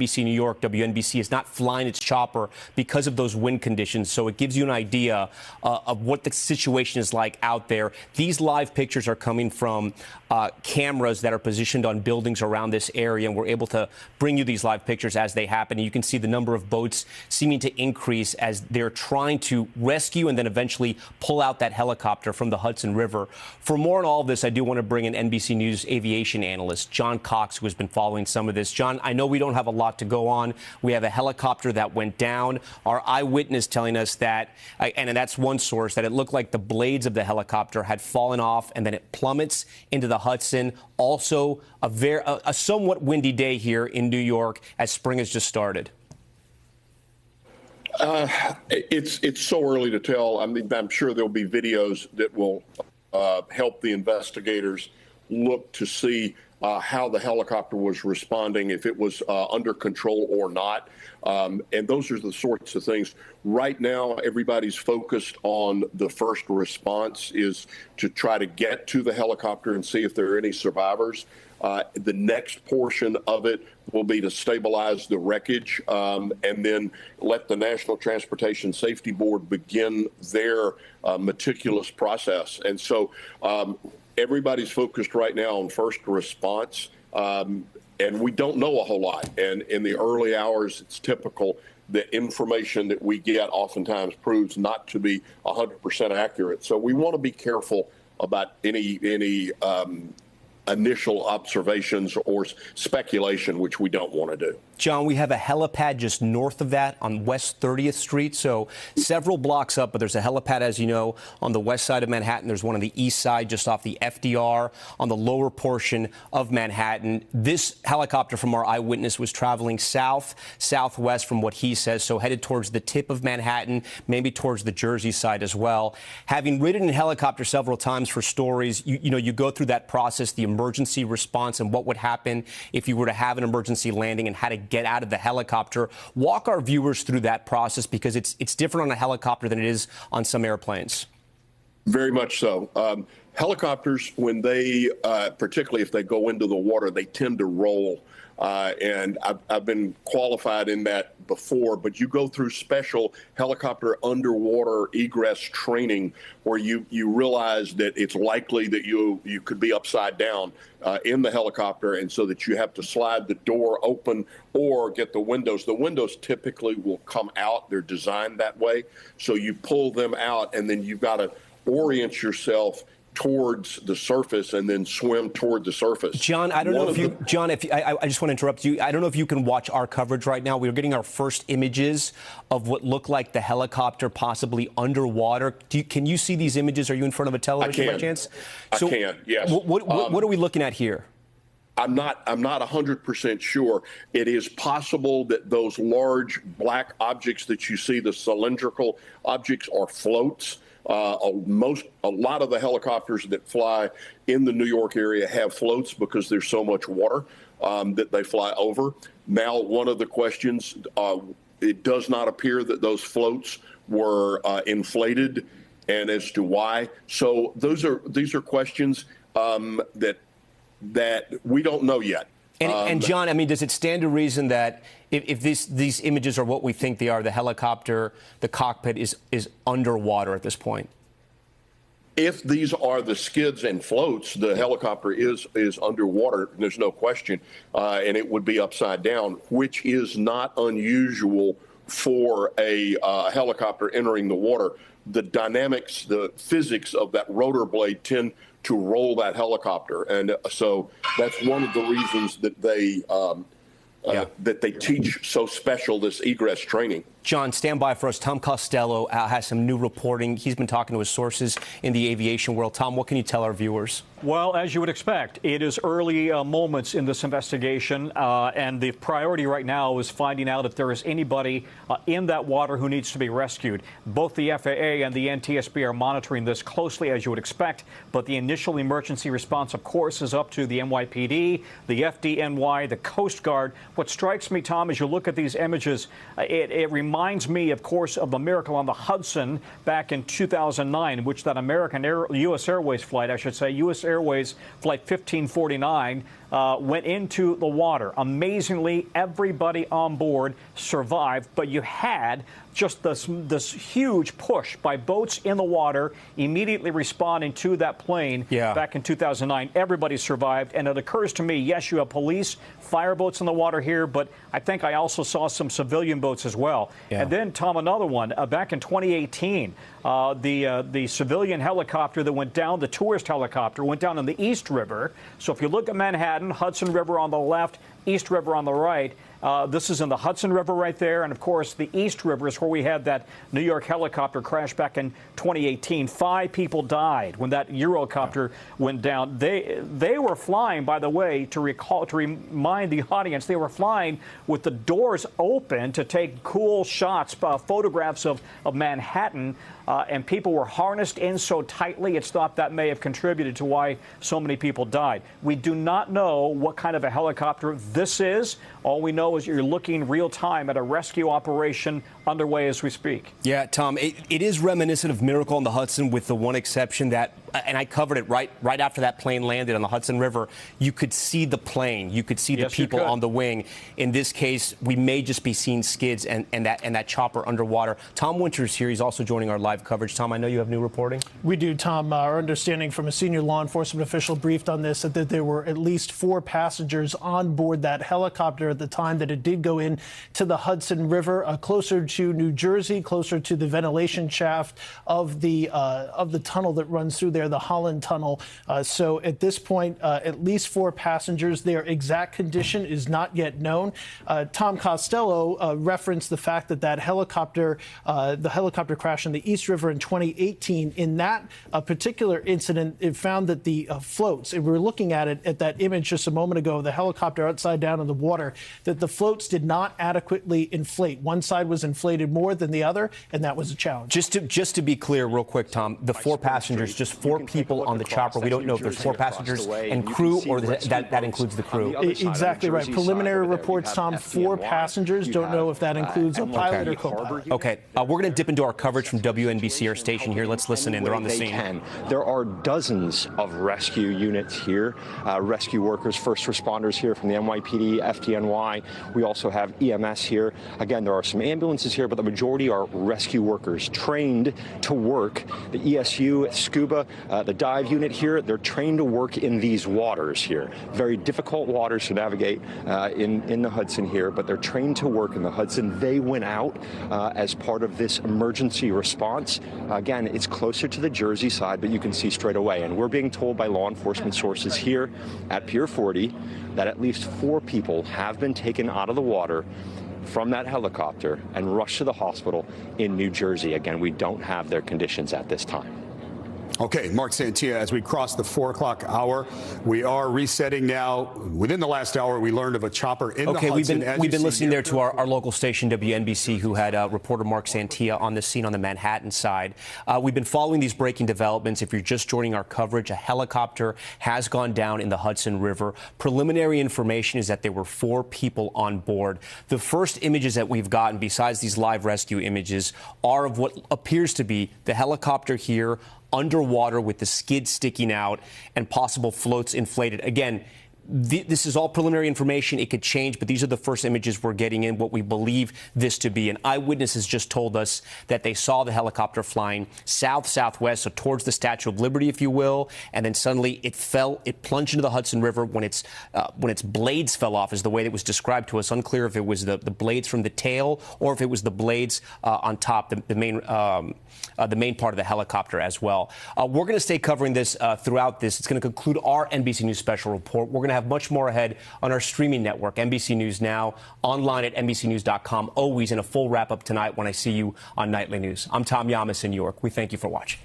NBC New York, WNBC, is not flying its chopper because of those wind conditions. So it gives you an idea of what the situation is like out there. These live pictures are coming from cameras that are positioned on buildings around this area, and we're able to bring you these live pictures as they happen. And you can see the number of boats seeming to increase as they're trying to rescue and then eventually pull out that helicopter from the Hudson River. For more on all of this, I do want to bring in NBC News aviation analyst John Cox, who has been following some of this. John, I know we don't have a lot to go on. We have a helicopter that went down. Our eyewitness telling us that, and that's one source, that it looked like the blades of the helicopter had fallen off and then it plummets into the Hudson. Also, a somewhat windy day here in New York as spring has just started. It's so early to tell. I mean, I'm sure there'll be videos that will help the investigators look to see how the helicopter was responding, if it was under control or not. And those are the sorts of things. Right now, everybody's focused on the first response is to try to get to the helicopter and see if there are any survivors. The next portion of it will be to stabilize the wreckage and then let the National Transportation Safety Board begin their meticulous process. And so everybody's focused right now on first response, and we don't know a whole lot. And in the early hours, it's typical. The information that we get oftentimes proves not to be 100% accurate. So we want to be careful about any initial observations or speculation, which we don't want to do. John, we have a helipad just north of that on West 30th Street, so several blocks up, but there's a helipad, as you know, on the west side of Manhattan. There's one on the east side, just off the FDR, on the lower portion of Manhattan. This helicopter, from our eyewitness, was traveling southwest from what he says, so headed towards the tip of Manhattan, maybe towards the Jersey side as well. Having ridden in a helicopter several times for stories, you go through that process, the emergency response, and what would happen if you were to have an emergency landing and how to get out of the helicopter. Walk our viewers through that process, because it's different on a helicopter than it is on some airplanes. Very much so. Helicopters, when they, particularly if they go into the water, they tend to roll. And I've been qualified in that before, but you go through special helicopter underwater egress training where you realize that it's likely that you could be upside down in the helicopter, and so that you have to slide the door open or get the windows. The windows typically will come out. They're designed that way. So you pull them out, and then you've got to orient yourself towards the surface and then swim toward the surface. John, I don't know if you, John, I just want to interrupt you. I don't know if you can watch our coverage right now. We're getting our first images of what looked like the helicopter possibly underwater. Can you see these images? Are you in front of a television by chance? I can, yes. What are we looking at here? I'm not 100% sure. It is possible that those large black objects that you see, the cylindrical objects, are floats. A lot of the helicopters that fly in the New York area have floats because there's so much water that they fly over. Now, one of the questions, it does not appear that those floats were inflated, and as to why. So these are questions that we don't know yet. And John, I mean, does it stand to reason that if these images are what we think they are, the helicopter, the cockpit is underwater at this point? If these are the skids and floats, the helicopter is underwater. There's no question, and it would be upside down, which is not unusual for a helicopter entering the water. The dynamics, the physics of that rotor blade tend to roll that helicopter, and so that's one of the reasons that they teach so special this egress training. John, stand by for us. Tom Costello has some new reporting. He's been talking to his sources in the aviation world. Tom, what can you tell our viewers? Well, as you would expect, it is early moments in this investigation, and the priority right now is finding out if there is anybody in that water who needs to be rescued. Both the FAA and the NTSB are monitoring this closely, as you would expect, but the initial emergency response, of course, is up to the NYPD, the FDNY, the Coast Guard. What strikes me, Tom, as you look at these images, it reminds me, of course, of the miracle on the Hudson back in 2009, in which that U.S. Airways flight, U.S. Airways Flight 1549, went into the water. Amazingly, everybody on board survived, but you had just this huge push by boats in the water immediately responding to that plane back in 2009. Everybody survived, and it occurs to me, yes, you have police, fire boats in the water here, but I think I also saw some civilian boats as well. And then, Tom, another one. Back in 2018, the civilian helicopter that went down, the tourist helicopter, went down in the East River. So if you look at Manhattan, Hudson River on the left, East River on the right. This is in the Hudson River right there. And, of course, the East River is where we had that New York helicopter crash back in 2018. 5 people died when that Eurocopter went down. They were flying, by the way, to remind the audience, they were flying with the doors open to take cool shots, photographs of Manhattan. And people were harnessed in so tightly, it's thought that may have contributed to why so many people died. We do not know what kind of a helicopter this is. All we know is you're looking real time at a rescue operation underway as we speak. Yeah, Tom, it is reminiscent of Miracle on the Hudson, with the one exception that, and I covered it right after that plane landed on the Hudson River, you could see the plane. You could see the people on the wing. In this case, we may just be seeing skids and that chopper underwater. Tom Winters here. He's also joining our live coverage. Tom, I know you have new reporting. We do, Tom. Our understanding from a senior law enforcement official briefed on this that there were at least 4 passengers on board that helicopter at the time that it did go in to the Hudson River, closer to New Jersey, closer to the ventilation shaft of the tunnel that runs through there, the Holland Tunnel. So at this point, at least 4 passengers. Their exact condition is not yet known. Tom Costello referenced the fact that the helicopter crash in the East River in 2018. In that particular incident, it found that the floats, and we were looking at it at that image just a moment ago, the helicopter upside down in the water, that the floats did not adequately inflate. One side was inflated more than the other, and that was a challenge. Just to be clear real quick, Tom, the 4 passengers, just 4 people on the chopper. We don't know if there's 4 passengers and crew, or that includes the crew. Exactly right. Preliminary reports, Tom, 4 passengers. Don't know if that includes a pilot or co-pilot. Okay. We're going to dip into our coverage from WNBC, our station here. Let's listen in. They're on the scene. There are dozens of rescue units here, rescue workers, first responders here from the NYPD, FDNY. We also have EMS here. Again, there are some ambulances here, but the majority are rescue workers trained to work. The ESU, scuba, the dive unit here, they're trained to work in these waters here. Very difficult waters to navigate in the Hudson here, but they're trained to work in the Hudson. They went out as part of this emergency response. Again, it's closer to the Jersey side, but you can see straight away. And we're being told by law enforcement sources here at Pier 40 that at least 4 people have been taken out of the water from that helicopter and rushed to the hospital in New Jersey. Again, we don't have their conditions at this time. Okay, Mark Santia, as we cross the 4 o'clock hour, we are resetting now. Within the last hour, we learned of a chopper in the Hudson. We've been listening there to our local station, WNBC, who had reporter Mark Santia on the scene on the Manhattan side. We've been following these breaking developments. If you're just joining our coverage, a helicopter has gone down in the Hudson River. Preliminary information is that there were 4 people on board. The first images that we've gotten, besides these live rescue images, are of what appears to be the helicopter here underwater with the skid sticking out and possible floats inflated. Again, this is all preliminary information. It could change, but these are the first images we're getting in, what we believe this to be. An eyewitness has just told us that they saw the helicopter flying south-southwest, so towards the Statue of Liberty, if you will, and then suddenly it plunged into the Hudson River when its blades fell off, is the way that was described to us. Unclear if it was the blades from the tail or if it was the blades on top, the main part of the helicopter as well. We're going to stay covering this throughout this. It's going to conclude our NBC News special report. We're going to have much more ahead on our streaming network, NBC News Now, online at NBCNews.com, always in a full wrap-up tonight when I see you on Nightly News. I'm Tom Yamas in New York. We thank you for watching.